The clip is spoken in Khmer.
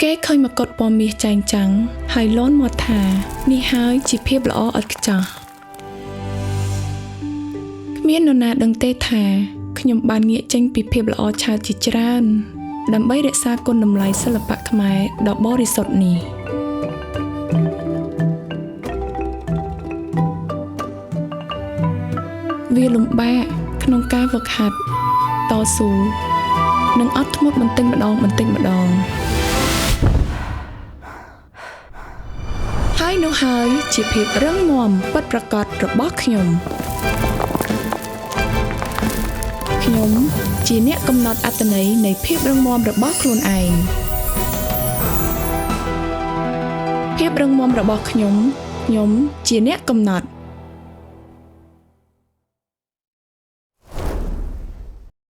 គេឃើញមកុដពណ៌មាសចែងចាំងហើយលន់មកថានេះហើយជាភាពល្អឥតខ្ចោះគ្មាននរណាដឹងទេថាខ្ញុំបានងាកចេញពីភាពល្អឆើតជាច្រើនដើម្បីរក្សាគុណតម្លៃសិល្បៈខ្មែរដ៏បរិសុទ្ធនេះវាលំបាកក្នុងការហ្វឹកហាត់តស៊ូនិងអត់ធ្មត់បន្តិចម្ដងហើយនោះហើយជាភាពរឹងមាំពិតប្រាកដរបស់ខ្ញុំជាអ្នកកំណត់អត្ថន័យនៃភាពរឹងមាំរបស់ខ្លួនឯងភាពរឹងមាំរបស់ខ្ញុំជាអ្នកកំណត់